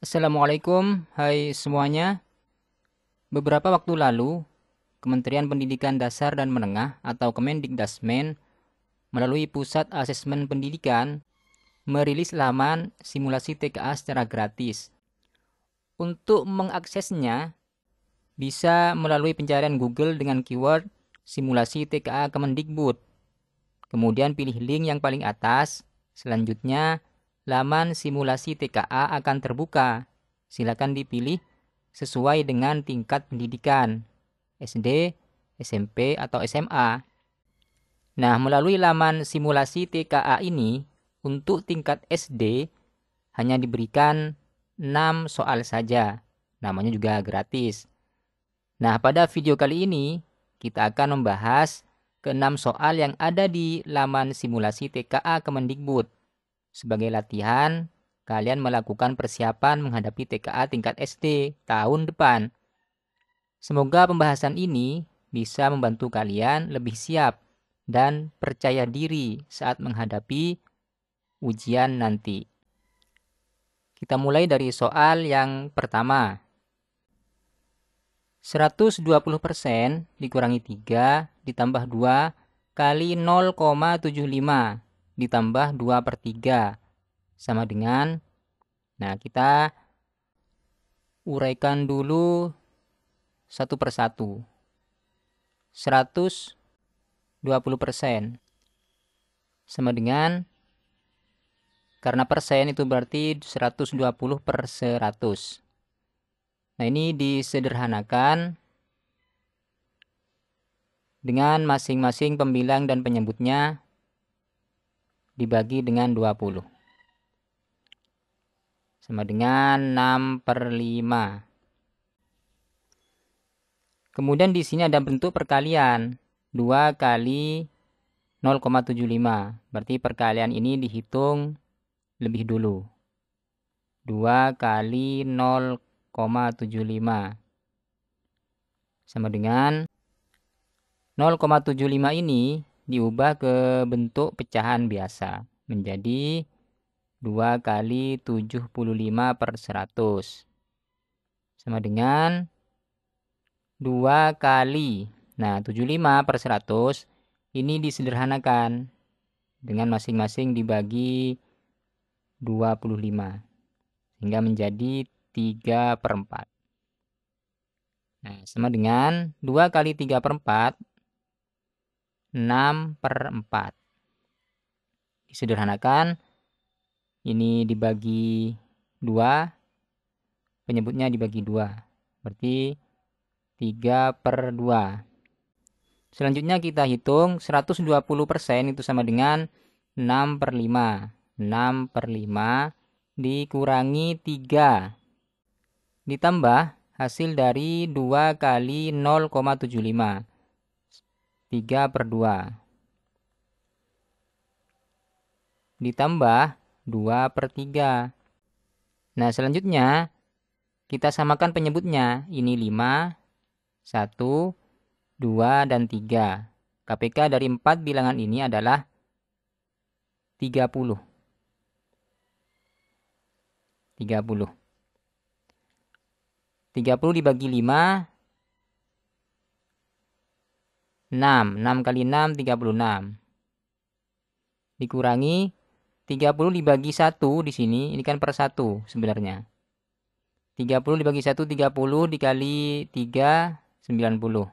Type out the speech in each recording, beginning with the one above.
Assalamualaikum, hai semuanya. Beberapa waktu lalu, Kementerian Pendidikan Dasar dan Menengah atau Kemendikdasmen melalui Pusat Asesmen Pendidikan merilis laman simulasi TKA secara gratis. Untuk mengaksesnya, bisa melalui pencarian Google dengan keyword simulasi TKA Kemendikbud. Kemudian pilih link yang paling atas. Selanjutnya, laman simulasi TKA akan terbuka. Silakan dipilih sesuai dengan tingkat pendidikan, SD, SMP, atau SMA. Nah, melalui laman simulasi TKA ini, untuk tingkat SD hanya diberikan 6 soal saja. Namanya juga gratis. Nah, pada video kali ini, kita akan membahas ke-6 soal yang ada di laman simulasi TKA Kemendikbud. Sebagai latihan, kalian melakukan persiapan menghadapi TKA tingkat SD tahun depan. Semoga pembahasan ini bisa membantu kalian lebih siap dan percaya diri saat menghadapi ujian nanti. Kita mulai dari soal yang pertama. 120% dikurangi 3 ditambah 2 kali 0,75 ditambah 2/3 sama dengan, nah kita uraikan dulu satu persatu. 120% sama dengan, karena persen itu berarti 120 per 100. Nah, ini disederhanakan dengan masing-masing pembilang dan penyebutnya dibagi dengan 20. Sama dengan 6/5. Kemudian di sini ada bentuk perkalian. 2 kali 0,75. Berarti perkalian ini dihitung lebih dulu. 2 kali 0,75 sama dengan 0,75 ini diubah ke bentuk pecahan biasa menjadi 2 kali 75 per 100 sama dengan 2 kali, nah 75 per 100 ini disederhanakan dengan masing-masing dibagi 25 sehingga menjadi 3/4. Nah, sama dengan 2 kali 3/4, 6/4. Disederhanakan, ini dibagi 2, penyebutnya dibagi 2. Berarti 3/2. Selanjutnya kita hitung 120% itu sama dengan 6/5. 6/5 dikurangi 3 ditambah hasil dari 2 kali 0,75. 3/2 ditambah 2/3. Nah, selanjutnya kita samakan penyebutnya. Ini 5, 1, 2, dan 3. KPK dari 4 bilangan ini adalah 30. 30 dibagi 5, 6. 6 kali 6, 36. Dikurangi 30 dibagi 1 di sini, ini kan per 1 sebenarnya. 30 dibagi 1, 30 dikali 3, 90.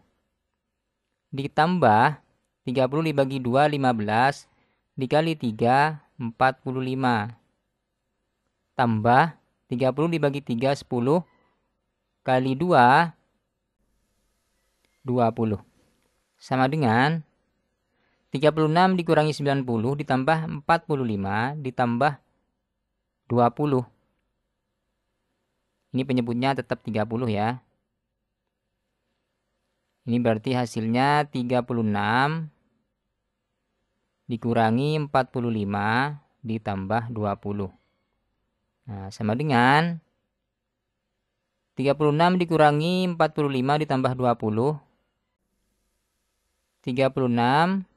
Ditambah 30 dibagi 2, 15. Dikali 3, 45. Tambah 30 dibagi 3, 10. Kali 2, 20. Sama dengan 36 dikurangi 90 ditambah 45 ditambah 20. Ini penyebutnya tetap 30 ya. Ini berarti hasilnya 36 dikurangi 45 ditambah 20. Nah, sama dengan 36 dikurangi 45 ditambah 20. 36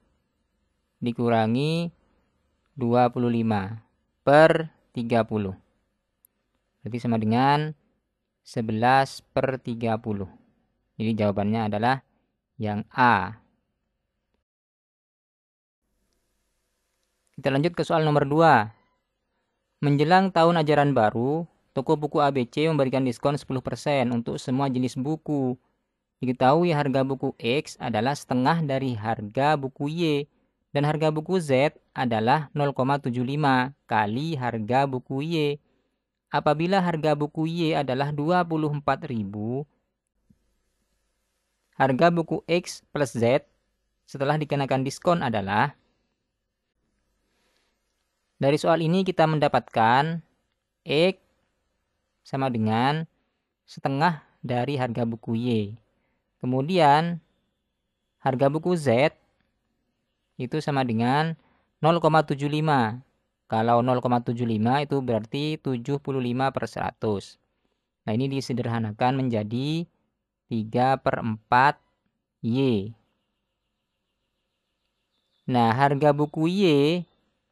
dikurangi 25 per 30. Berarti sama dengan 11/30. Jadi jawabannya adalah yang A. Kita lanjut ke soal nomor 2. Menjelang tahun ajaran baru, toko buku ABC memberikan diskon 10% untuk semua jenis buku. Diketahui harga buku X adalah setengah dari harga buku Y, dan harga buku Z adalah 0,75 kali harga buku Y. Apabila harga buku Y adalah 24.000, harga buku X plus Z setelah dikenakan diskon adalah. Dari soal ini kita mendapatkan X sama dengan setengah dari harga buku Y. Kemudian harga buku Z itu sama dengan 0,75. Kalau 0,75 itu berarti 75/100. Nah, ini disederhanakan menjadi 3/4 Y. Nah, harga buku Y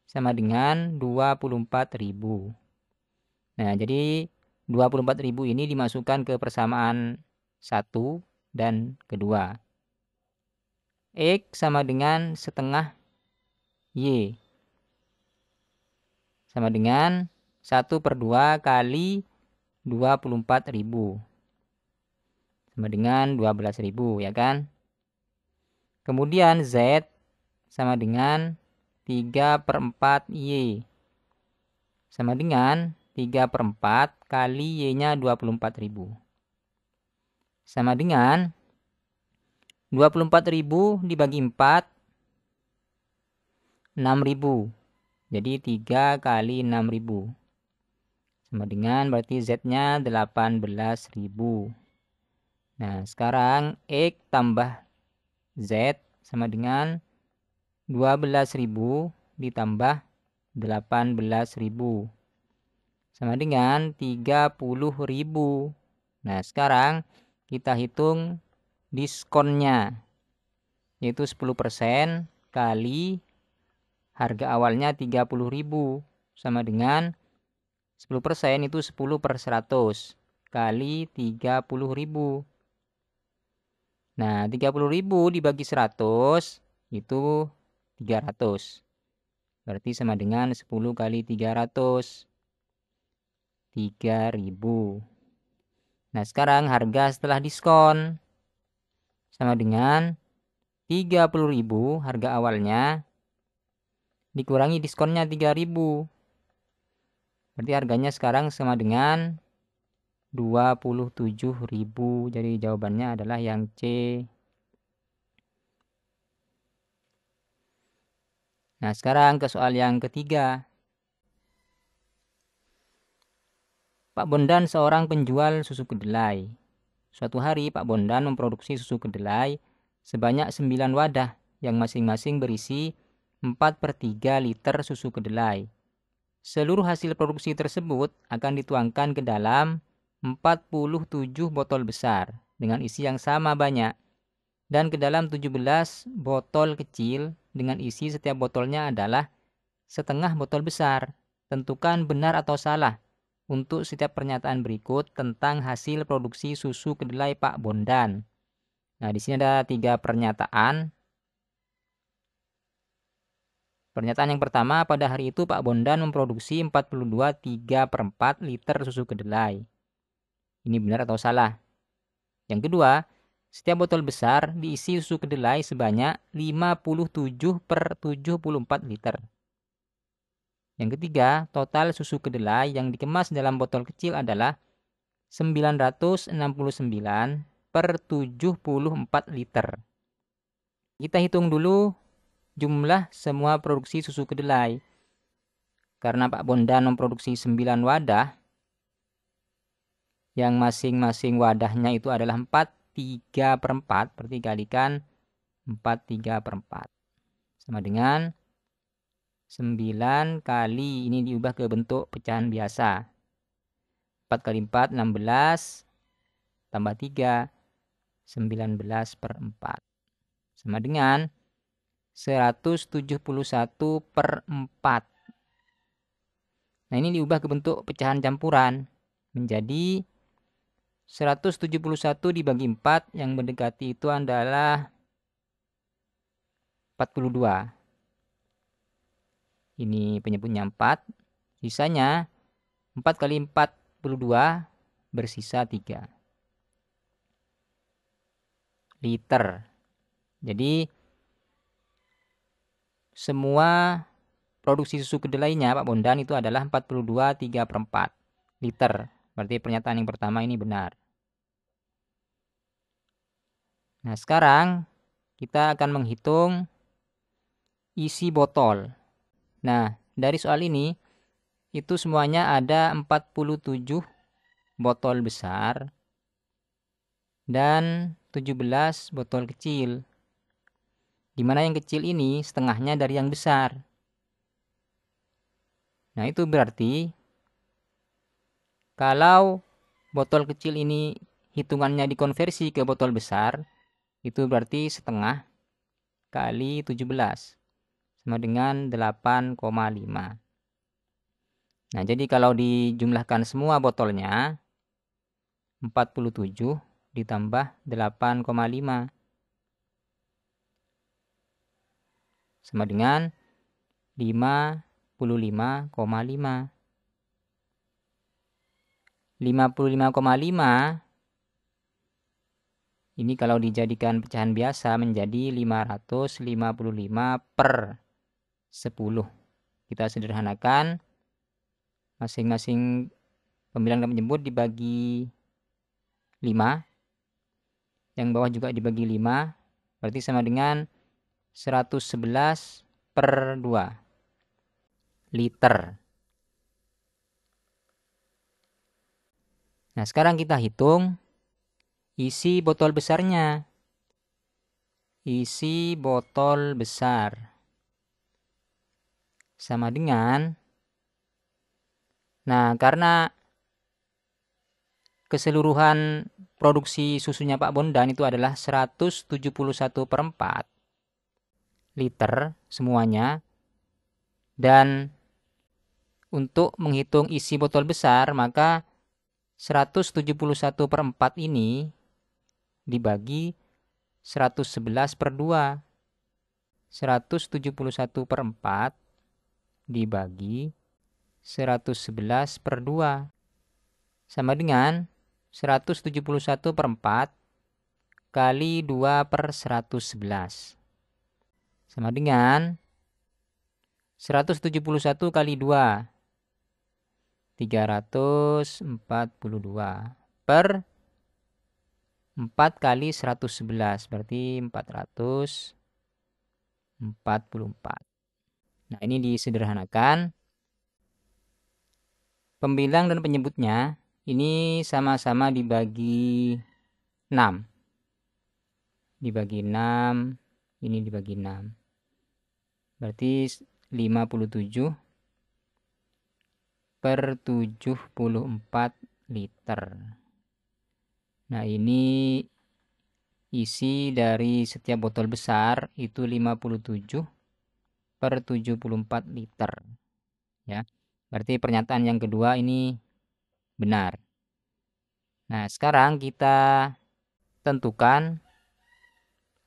sama dengan 24.000. Nah, jadi 24.000 ini dimasukkan ke persamaan 1 dan kedua. X sama dengan setengah Y. Sama dengan 1/2 kali 24.000. Sama dengan 12.000, ya kan? Kemudian Z sama dengan 3/4 Y. Sama dengan 3/4 kali Y-nya 24.000. Sama dengan 24.000 dibagi 4, 6.000. Jadi 3 kali 6.000. Sama dengan berarti Z-nya 18.000. Nah, sekarang X tambah Z sama dengan 12.000 ditambah 18.000. Sama dengan 30.000. Nah, sekarang kita hitung diskonnya. Yaitu 10% kali harga awalnya 30.000. Sama dengan 10% itu 10/100 kali 30.000. Nah, 30.000 dibagi 100 itu 300. Berarti sama dengan 10 kali 300. 3.000. Nah, sekarang harga setelah diskon sama dengan 30.000 harga awalnya dikurangi diskonnya 3.000. Berarti harganya sekarang sama dengan 27.000. Jadi jawabannya adalah yang C. Nah, sekarang ke soal yang ketiga. Pak Bondan seorang penjual susu kedelai. Suatu hari Pak Bondan memproduksi susu kedelai sebanyak 9 wadah yang masing-masing berisi 4/3 liter susu kedelai. Seluruh hasil produksi tersebut akan dituangkan ke dalam 47 botol besar dengan isi yang sama banyak dan ke dalam 17 botol kecil dengan isi setiap botolnya adalah setengah botol besar. Tentukan benar atau salah untuk setiap pernyataan berikut tentang hasil produksi susu kedelai Pak Bondan. Nah, di sini ada 3 pernyataan. Pernyataan yang pertama, pada hari itu Pak Bondan memproduksi 42 3/4 liter susu kedelai. Ini benar atau salah? Yang kedua, setiap botol besar diisi susu kedelai sebanyak 57/74 liter. Yang ketiga, total susu kedelai yang dikemas dalam botol kecil adalah 969/74 liter. Kita hitung dulu jumlah semua produksi susu kedelai. Karena Pak Bondan memproduksi 9 wadah, yang masing-masing wadahnya itu adalah 4/3, berarti kalikan 4/3. Sama dengan 9 kali, ini diubah ke bentuk pecahan biasa. 4 kali 4, 16, tambah 3, 19/4. Sama dengan 171/4. Nah, ini diubah ke bentuk pecahan campuran. menjadi 171 dibagi 4 yang mendekati itu adalah 42. Ini penyebutnya 4. Sisanya 4 kali 42 bersisa 3 liter. Jadi semua produksi susu kedelainya Pak Bondan itu adalah 42 3/4 liter. Berarti pernyataan yang pertama ini benar. Nah, sekarang kita akan menghitung isi botol. Nah, dari soal ini itu semuanya ada 47 botol besar dan 17 botol kecil. Di mana yang kecil ini setengahnya dari yang besar. Nah, itu berarti kalau botol kecil ini hitungannya dikonversi ke botol besar, itu berarti setengah kali 17 sama dengan 8,5. Nah, jadi kalau dijumlahkan semua botolnya 47 ditambah 8,5 sama dengan 55,5. 55,5 ini kalau dijadikan pecahan biasa menjadi 555 per 10. Kita sederhanakan, masing-masing pembilang dan penjemput dibagi 5, yang bawah juga dibagi 5, berarti sama dengan 111 per 2 liter. Nah, sekarang kita hitung isi botol besarnya. Isi botol besar sama dengan, nah karena keseluruhan produksi susunya Pak Bondan itu adalah 171/4 liter semuanya, dan untuk menghitung isi botol besar maka 171/4 ini dibagi 111/2. 171/4 dibagi 111/2 sama dengan 171/4 kali 2/111 sama dengan 171 kali 2, 342 per 4 kali 111 berarti 444. Nah, ini disederhanakan. Pembilang dan penyebutnya ini sama-sama dibagi 6. Dibagi 6, ini dibagi 6. Berarti 57 per 74 liter. Nah, ini isi dari setiap botol besar itu 57 per 74 liter. Ya. Berarti pernyataan yang kedua ini benar. Nah, sekarang kita tentukan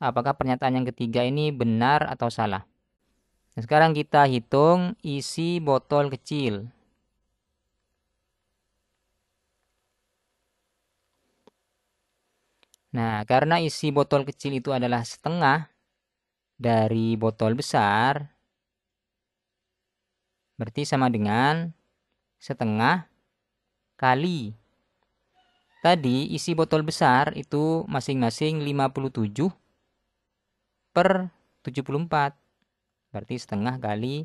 apakah pernyataan yang ketiga ini benar atau salah. Nah, sekarang kita hitung isi botol kecil. Nah, karena isi botol kecil itu adalah setengah dari botol besar, berarti sama dengan setengah kali. Tadi isi botol besar itu masing-masing 57 per 74. Berarti setengah kali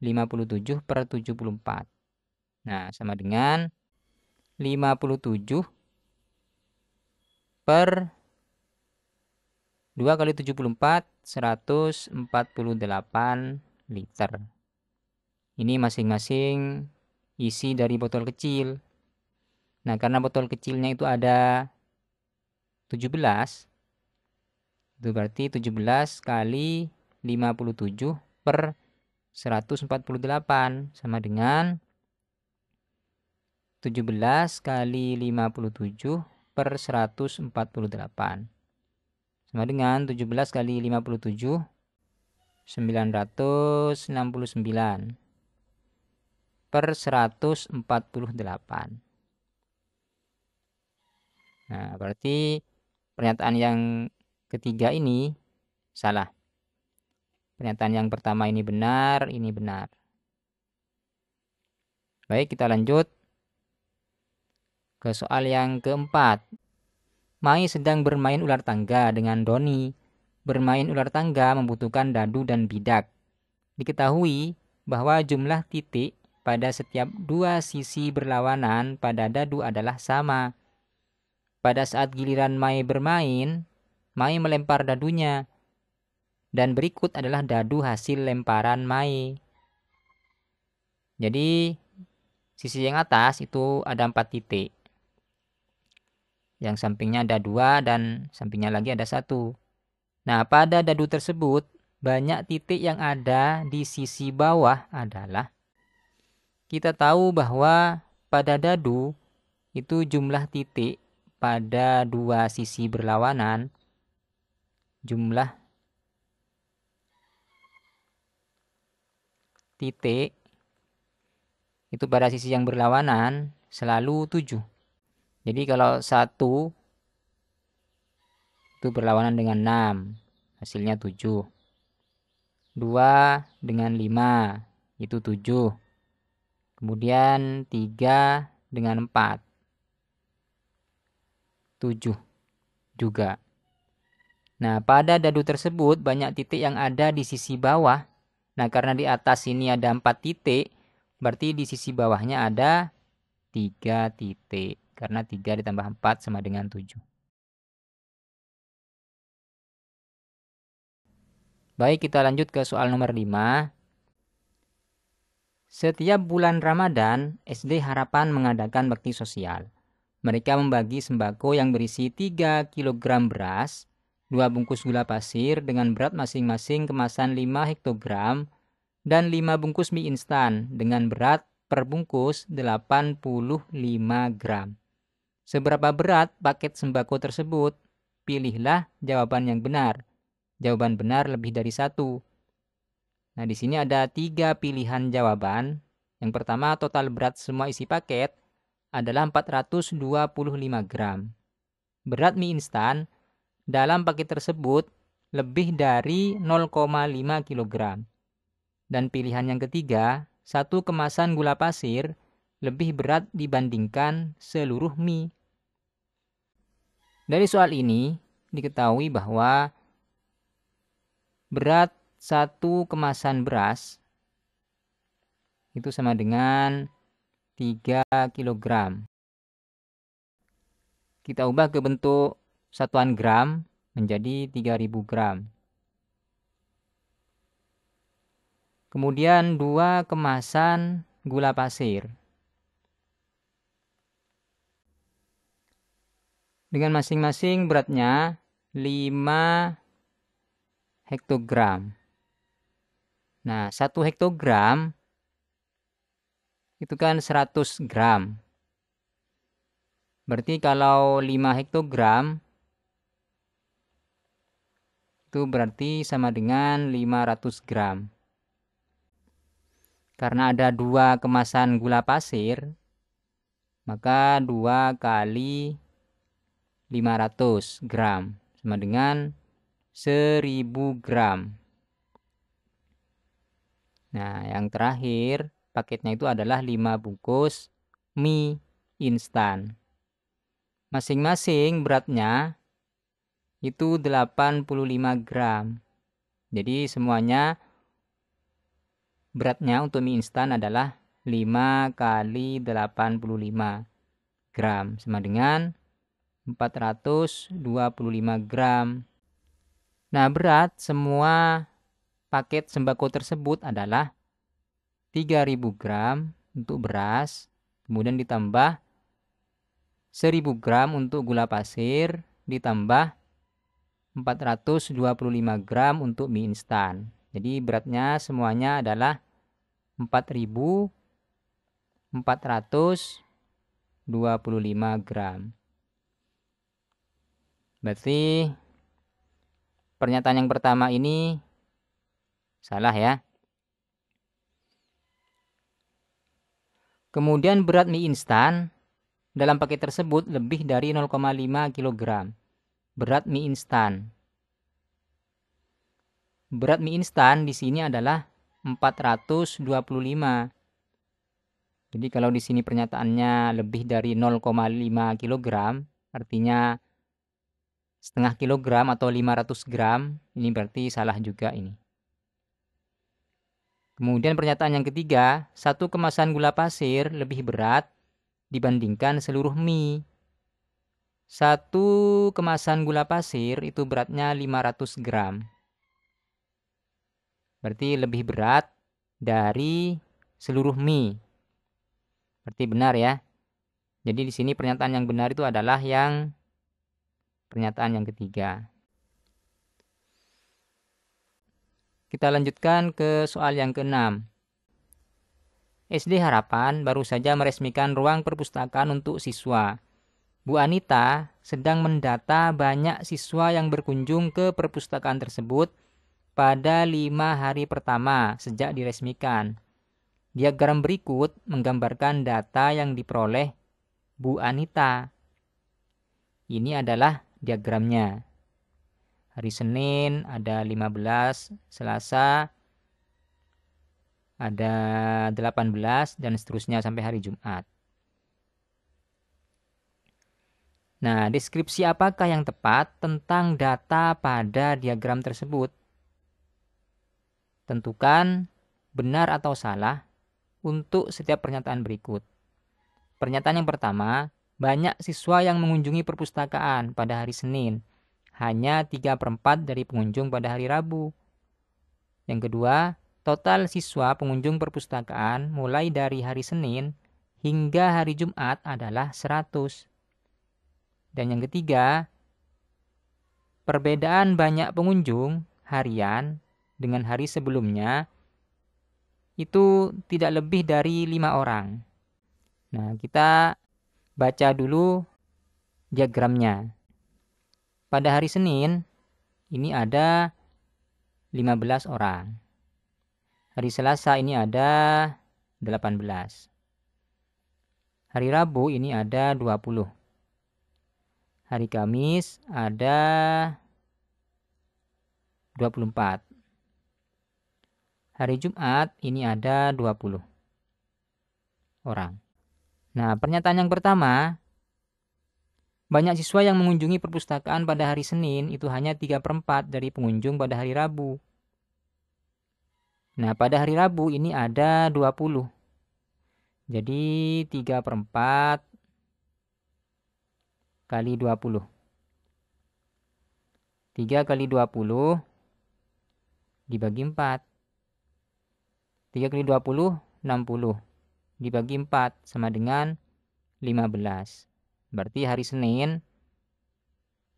57 per 74. Nah, sama dengan 57 per 2 kali 74, 148 liter. Ini masing-masing isi dari botol kecil. Nah, karena botol kecilnya itu ada 17, itu berarti 17 kali 57 per 148 sama dengan 17 kali 57 per 148. Sama dengan 17 kali 57, 969 per 148. Nah, berarti pernyataan yang ketiga ini salah. Pernyataan yang pertama ini benar, ini benar. Baik, kita lanjut ke soal yang keempat. Mai sedang bermain ular tangga dengan Doni. Bermain ular tangga membutuhkan dadu dan bidak. Diketahui bahwa jumlah titik pada setiap dua sisi berlawanan pada dadu adalah sama. Pada saat giliran Mai bermain, Mai melempar dadunya. Dan berikut adalah dadu hasil lemparan Mai. Jadi, sisi yang atas itu ada 4 titik. Yang sampingnya ada 2 dan sampingnya lagi ada 1. Nah, pada dadu tersebut, banyak titik yang ada di sisi bawah adalah, kita tahu bahwa pada dadu itu jumlah titik pada dua sisi berlawanan, jumlah titik itu pada sisi yang berlawanan selalu 7. Jadi kalau 1 itu berlawanan dengan 6, hasilnya 7. 2 dengan 5, itu 7. Kemudian 3 dengan 4, 7 juga. Nah, pada dadu tersebut banyak titik yang ada di sisi bawah. Nah, karena di atas ini ada 4 titik, berarti di sisi bawahnya ada 3 titik. Karena 3 ditambah 4 sama dengan 7. Baik, kita lanjut ke soal nomor 5. Setiap bulan Ramadan, SD Harapan mengadakan bakti sosial. Mereka membagi sembako yang berisi 3 kg beras, 2 bungkus gula pasir dengan berat masing-masing kemasan 5 hektogram, dan 5 bungkus mie instan dengan berat per bungkus 85 gram. Seberapa berat paket sembako tersebut? Pilihlah jawaban yang benar. Jawaban benar lebih dari 1. Nah, di sini ada 3 pilihan jawaban. Yang pertama, total berat semua isi paket adalah 425 gram. Berat mie instan dalam paket tersebut lebih dari 0,5 kg. Dan pilihan yang ketiga, 1 kemasan gula pasir lebih berat dibandingkan seluruh mie. Dari soal ini diketahui bahwa berat 1 kemasan beras itu sama dengan 3 kg. Kita ubah ke bentuk satuan gram menjadi 3000 gram. Kemudian 2 kemasan gula pasir dengan masing-masing beratnya 5 hektogram. Nah, 1 hektogram itu kan 100 gram. Berarti kalau 5 hektogram itu berarti sama dengan 500 gram. Karena ada 2 kemasan gula pasir, maka 2 kali 500 gram sama dengan 1000 gram. Nah, yang terakhir paketnya itu adalah 5 bungkus mie instan. Masing-masing beratnya itu 85 gram. Jadi semuanya beratnya untuk mie instan adalah 5 kali 85 gram sama dengan 425 gram. Nah, berat semua paket sembako tersebut adalah 3000 gram untuk beras, kemudian ditambah 1000 gram untuk gula pasir, ditambah 425 gram untuk mie instan. Jadi beratnya semuanya adalah 4425 25 gram. Berarti pernyataan yang pertama ini salah ya. Kemudian berat mie instan dalam paket tersebut lebih dari 0,5 kg. Berat mie instan. Berat mie instan di sini adalah 425. Jadi kalau di sini pernyataannya lebih dari 0,5 kg, artinya setengah kilogram atau 500 gram, ini berarti salah juga ini. Kemudian pernyataan yang ketiga, satu kemasan gula pasir lebih berat dibandingkan seluruh mie. Satu kemasan gula pasir itu beratnya 500 gram. Berarti lebih berat dari seluruh mie. Berarti benar ya. Jadi di sini pernyataan yang benar itu adalah yang pernyataan yang ketiga. Kita lanjutkan ke soal yang ke-6. SD Harapan baru saja meresmikan ruang perpustakaan untuk siswa. Bu Anita sedang mendata banyak siswa yang berkunjung ke perpustakaan tersebut pada 5 hari pertama sejak diresmikan. Diagram berikut menggambarkan data yang diperoleh Bu Anita. Ini adalah diagramnya. Hari Senin ada 15, Selasa ada 18, dan seterusnya sampai hari Jumat. Nah, deskripsi apakah yang tepat tentang data pada diagram tersebut? Tentukan benar atau salah untuk setiap pernyataan berikut. Pernyataan yang pertama, banyak siswa yang mengunjungi perpustakaan pada hari Senin, hanya 3/4 dari pengunjung pada hari Rabu. Yang kedua, total siswa pengunjung perpustakaan mulai dari hari Senin hingga hari Jumat adalah 100. Dan yang ketiga, perbedaan banyak pengunjung harian dengan hari sebelumnya itu tidak lebih dari 5 orang. Nah, kita baca dulu diagramnya. Pada hari Senin, ini ada 15 orang. Hari Selasa ini ada 18. Hari Rabu ini ada 20. Hari Kamis ada 24. Hari Jumat ini ada 20 orang. Nah, pernyataan yang pertama, banyak siswa yang mengunjungi perpustakaan pada hari Senin itu hanya 3/4 dari pengunjung pada hari Rabu. Nah, pada hari Rabu ini ada 20. Jadi 3/4 kali 20. 3 kali 20 dibagi 4. 3 kali 20, 60. Dibagi 4 sama dengan 15. Berarti hari Senin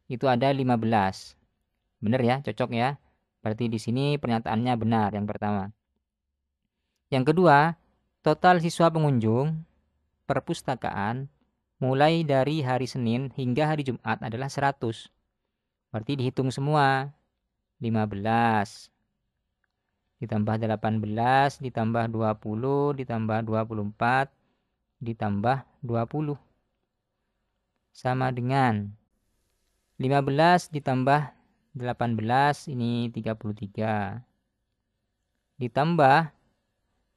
itu ada 15. Benar ya, cocok ya. Berarti di sini pernyataannya benar yang pertama. Yang kedua, total siswa pengunjung perpustakaan mulai dari hari Senin hingga hari Jumat adalah 100. Berarti dihitung semua. 15 ditambah 18 ditambah 20 ditambah 24 ditambah 20 sama dengan 15 ditambah 18 ini 33 ditambah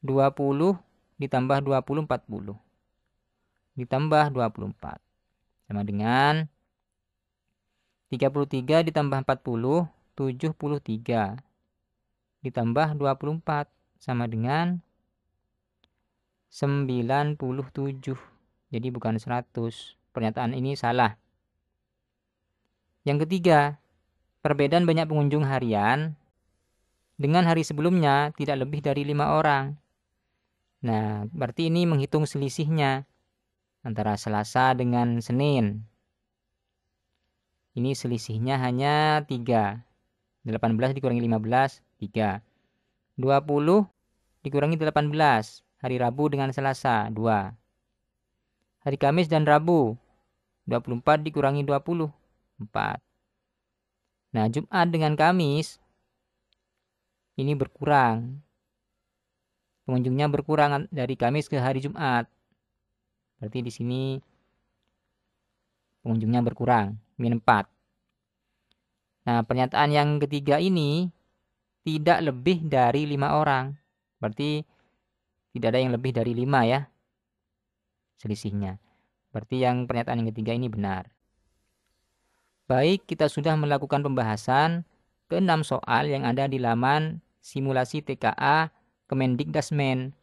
20 ditambah 20 40 ditambah 24 sama dengan 33 ditambah 40 73 ditambah 24 sama dengan 97. Jadi bukan 100. Pernyataan ini salah. Yang ketiga, perbedaan banyak pengunjung harian dengan hari sebelumnya tidak lebih dari 5 orang. Nah, berarti ini menghitung selisihnya antara Selasa dengan Senin. Ini selisihnya hanya 3. 18 dikurangi 15, 3. 20 dikurangi 18, hari Rabu dengan Selasa, 2. Hari Kamis dan Rabu, 24 dikurangi 20, 4. Nah, Jumat dengan Kamis ini berkurang. Pengunjungnya berkurang dari Kamis ke hari Jumat. Berarti di sini pengunjungnya berkurang, min 4. Nah, pernyataan yang ketiga ini tidak lebih dari 5 orang. Berarti tidak ada yang lebih dari 5 ya selisihnya. Berarti yang pernyataan yang ketiga ini benar. Baik, kita sudah melakukan pembahasan ke-6 soal yang ada di laman simulasi TKA Kemendikdasmen.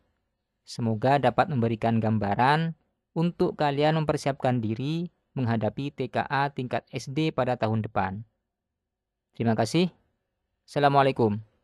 Semoga dapat memberikan gambaran untuk kalian mempersiapkan diri menghadapi TKA tingkat SD pada tahun depan. Terima kasih. Assalamualaikum.